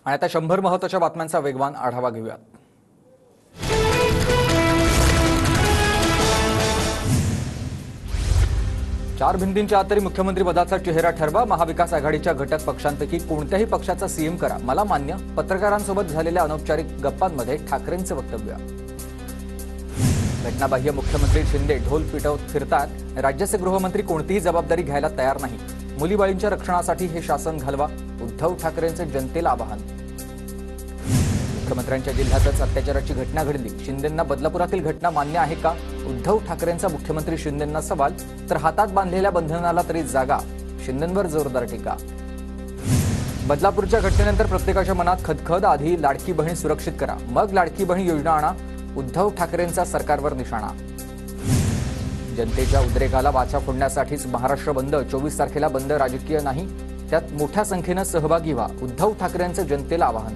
आणि आता 100 महत्त्वाच्या बातम्यांचा वेगवान आढावा घेऊया। चार भिंतींच्या आत तरी मुख्यमंत्री पदाचा चेहरा ठरवा। महाविकास आघाडीच्या घटक पक्षांपैकी कोणत्याही पक्षाचा सीएम करा, मला मान्य। पत्रकारांसोबत झालेल्या अनौपचारिक गप्पांमध्ये ठाकरेंचं वक्तव्य। घटनाबाह्य मुख्यमंत्री शिंदे ढोल पिटवत फिरतात। राज्याचे गृहमंत्री कोणतीही जबाबदारी घ्यायला तयार नाही। मुलीबाळींच्या रक्षणासाठी हे शासन घालवा, उद्धव ठाकरेंचे जनतेला आवाहन। मुख्यमंत्र्यांच्या जिल्ह्यातच अत्याचाराची घटना घडली, शिंदेंना बदलापुरातील घटना मान्य आहे का? उद्धव ठाकरेंचा मुख्यमंत्री शिंदेंना सवाल। तर हातात बांधलेल्या बंधनाला तरी जागा, शिंदेंवर जोरदार टीका। बदलापूरच्या घटनेनंतर प्रत्येकाच्या मनात खदखद, आधी लाडकी बहीण सुरक्षित करा, मग लाडकी बहीण योजना आणा, उद्धव ठाकरेंचा सरकारवर निशाणा। जनतेच्या उद्रेकाला वाचा फोडण्यासाठीच महाराष्ट्र बंद, 24 तारखेला बंद राजकीय नाही, त्यात मोठ्या संख्येनं सहभागी व्हा, उद्धव ठाकरेंचं जनतेला आवाहन।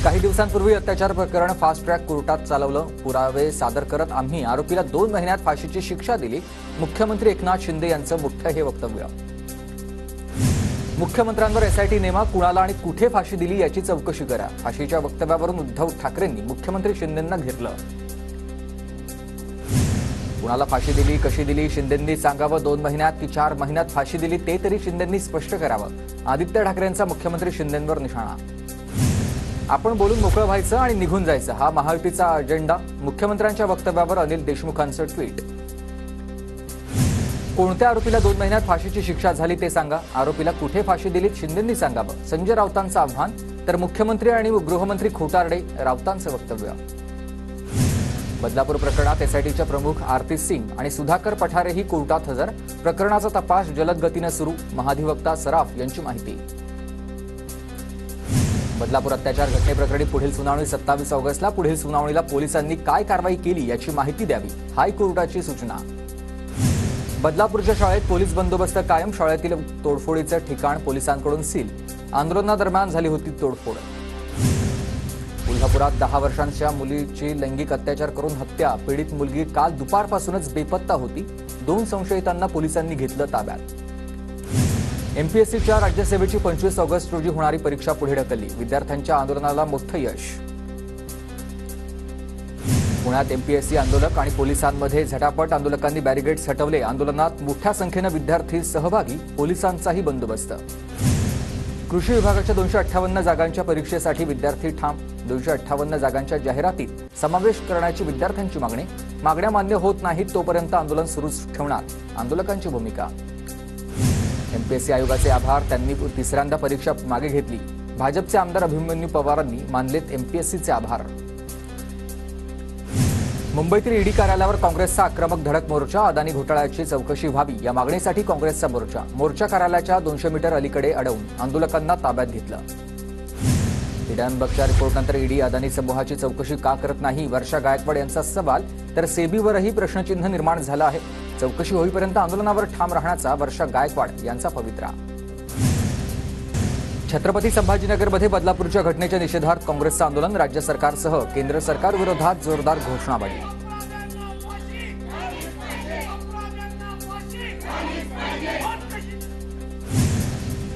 काही दिवसांपूर्वी अत्याचार प्रकरण फास्ट ट्रॅक कोर्टात चालवलं, पुरावे सादर करत आम्ही आरोपीला 2 महिन्यात फाशीची शिक्षा दिली। मुख्यमंत्री एकनाथ शिंदे यांचं मोठं हे वक्तव्य। मुख्यमंत्र्यांवर एसआयटी नेमा, कुणाला आणि कुठे फाशी दिली याची चौकशी करा। फाशीच्या वक्तव्यावरून उद्धव ठाकरेंनी मुख्यमंत्री शिंदेंना घेरलं। कुणाला फाशी दिली, कशी दिली, शिंदेंनी सांगावं। 2 महिन्यात की 4 महिन्यात फाशी दिली ते तरी शिंदेंनी स्पष्ट करावं। आदित्य ठाकरेंचा मुख्यमंत्री शिंदेंवर निशाणा। आपण बोलून मोकळं व्हायचं आणि निघून जायचं, हा महायुतीचा अजेंडा। मुख्यमंत्र्यांच्या वक्तव्यावर अनिल देशमुखांचं ट्विट। कोणत्या आरोपीला 2 महिन्यात फाशीची शिक्षा झाली ते सांगा, आरोपीला कुठे फाशी दिली शिंदेंनी सांगावं। संजय राऊतांचं आव्हान। तर मुख्यमंत्री आणि गृहमंत्री खोटारडे, राऊतांचं वक्तव्य। बदलापूर प्रकरणात एसआयटीच्या प्रमुख आरती सिंग आणि सुधाकर पठारेही कोर्टात हजर। प्रकरणाचा तपास जलद गतीनं सुरू, महाधिवक्ता सराफ यांची माहिती। बदलापूर अत्याचार घटनेप्रकरणी पुढील सुनावणी 27 ऑगस्टला। पुढील सुनावणीला पोलिसांनी काय कारवाई केली याची माहिती द्यावी, हायकोर्टाची सूचना। बदलापूरच्या शाळेत पोलीस बंदोबस्त कायम, शाळेतील तोडफोडीचं ठिकाण पोलिसांकडून सील। आंदोलनादरम्यान झाली होती तोडफोड। कोल्हापुरात 10 वर्षांच्या मुलीची लैंगिक अत्याचार करून हत्या, पीडित मुलगी काल दुपारपासूनच बेपत्ता होती। 2 संशयितांना पोलिसांनी घेतलं ताब्यात। एमपीएससीच्या राज्यसेवेची 25 ऑगस्ट रोजी होणारी परीक्षा पुढे ढकलली, विद्यार्थ्यांच्या आंदोलनाला मोठं यश। पुण्यात एमपीएससी आंदोलक आणि पोलिसांमध्ये झटापट, आंदोलकांनी बॅरिगेड्स हटवले। आंदोलनात मोठ्या संख्येनं विद्यार्थी सहभागी, पोलिसांचाही बंदोबस्त। कृषी विभागाच्या 258 जागांच्या परीक्षेसाठी विद्यार्थी ठाम, 258 जागांच्या जाहिरातीत समावेश करण्याची विद्यार्थ्यांची मागणी। मागण्या मान्य होत नाहीत तोपर्यंत आंदोलन सुरूच ठेवणार, आंदोलकांची भूमिका। एमपीएससी आयोगाचे आभार, त्यांनी तिसऱ्यांदा परीक्षा मागे घेतली। भाजपचे आमदार अभिमन्यू पवारांनी मानलेत एमपीएससीचे आभार। मुंबईतील ईडी कार्यालयावर काँग्रेसचा आक्रमक धडक मोर्चा, अदानी घोटाळ्याची चौकशी व्हावी या मागणीसाठी काँग्रेसचा मोर्चा। मोर्चा कार्यालयाच्या 200 मीटर अलीकडे अडवून आंदोलकांना ताब्यात घेतलं। हिडनबर्गच्या रिपोर्टनंतर ईडी अदानी समूहाची चौकशी का करत नाही, वर्षा गायकवाड यांचा सवाल। तर सेबीवरही प्रश्नचिन्ह निर्माण झालं आहे। चौकशी होईपर्यंत आंदोलनावर ठाम राहण्याचा वर्षा गायकवाड यांचा पवित्रा। छत्रपती संभाजीनगरमध्ये बदलापूरच्या घटनेच्या निषेधार्थ काँग्रेसचं आंदोलन, राज्य सरकारसह केंद्र सरकारविरोधात जोरदार घोषणाबाजी।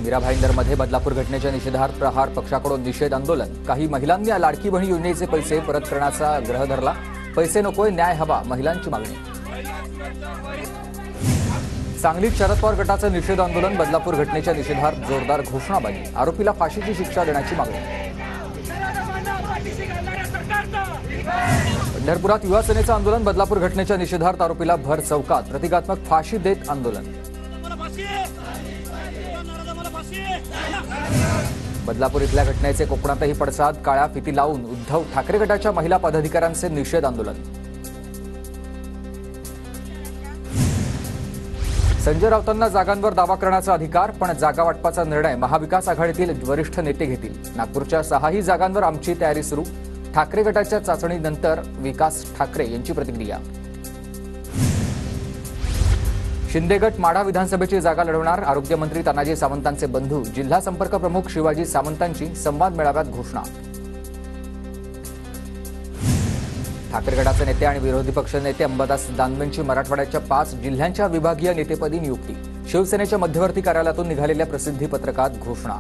मीरा भाईंदरमध्ये बदलापूर घटनेच्या निषेधार्थ प्रहार पक्षाकडून निषेध आंदोलन। काही महिलांनी लाडकी बहीण योजनेचे पैसे परत करण्याचा आग्रह धरला। पैसे नकोय, न्याय हवा, महिलांची मागणी। सांगलीत शरद पवार गटाचं निषेध आंदोलन, बदलापूर घटनेच्या निषेधार्थ जोरदार घोषणाबाजी। आरोपीला फाशीची शिक्षा देण्याची मागणी। पंढरपुरात युवा सेनेचं आंदोलन, बदलापूर घटनेच्या निषेधार्थ आरोपीला भर चौकात, प्रतिकात्मक फाशी देत आंदोलन। बदलापूर इथल्या घटनेचे कोकणातही पडसाद, काळ्या फिती लावून उद्धव ठाकरे गटाच्या महिला पदाधिकाऱ्यांचे निषेध आंदोलन। संजय राऊतांना जागांवर दावा करण्याचा अधिकार, पण जागा वाटपाचा निर्णय महाविकास आघाडीतील वरिष्ठ नेते घेतील। नागपूरच्या 6ही जागांवर आमची तयारी सुरू, ठाकरे गटाच्या चाचणीनंतर विकास ठाकरे यांची प्रतिक्रिया। शिंदे गट माढा विधानसभेची जागा लढवणार, आरोग्यमंत्री तानाजी सावंतांचे बंधू जिल्हा संपर्क प्रमुख शिवाजी सावंतांची संवाद मेळाव्यात घोषणा। ठाकरे गटाचे नेते आणि विरोधी पक्ष नेते अंबादास दानवेंची मराठवाड्याच्या 5 जिल्ह्यांच्या विभागीय नेतेपदी नियुक्ती। शिवसेनेच्या मध्यवर्ती कार्यालयातून निघालेल्या प्रसिद्धी पत्रकात घोषणा।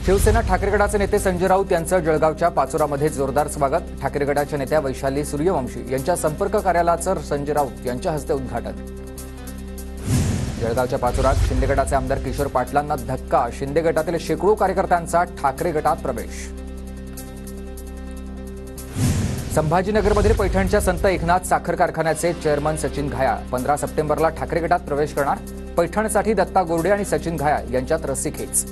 शिवसेना ठाकरे गटाचे नेते संजय राऊत यांचं जळगावच्या पाचोरामध्ये जोरदार स्वागत. ठाकरे गटाच्या नेत्या वैशाली सूर्यवंशी यांच्या संपर्क कार्यालयाचं संजय राऊत यांच्या हस्ते उद्घाटन. जळगावच्या पाचोरात शिंदे गटाचे आमदार किशोर पाटलांना धक्का. शिंदे गटातील शेकडो कार्यकर्त्यांचा ठाकरे गटात प्रवेश. संभाजीनगरमधील पैठणच्या संत एकनाथ साखर कारखान्याचे चेअरमन सचिन घाया 15 सप्टेंबरला ठाकरे गटात प्रवेश करणार. पैठणसाठी दत्ता गोरडे आणि सचिन घाया यांच्यात रस्सीखेच.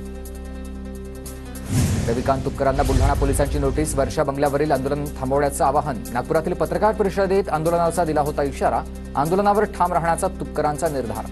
रविकांत तुपकरांना बुलढाणा पोलिसांची नोटीस. वर्षा बंगल्यावरील आंदोलन थांबवण्याचं आवाहन. नागपुरातील पत्रकार परिषदेत आंदोलनाचा दिला होता इशारा. आंदोलनावर ठाम राहण्याचा तुपकरांचा निर्धार.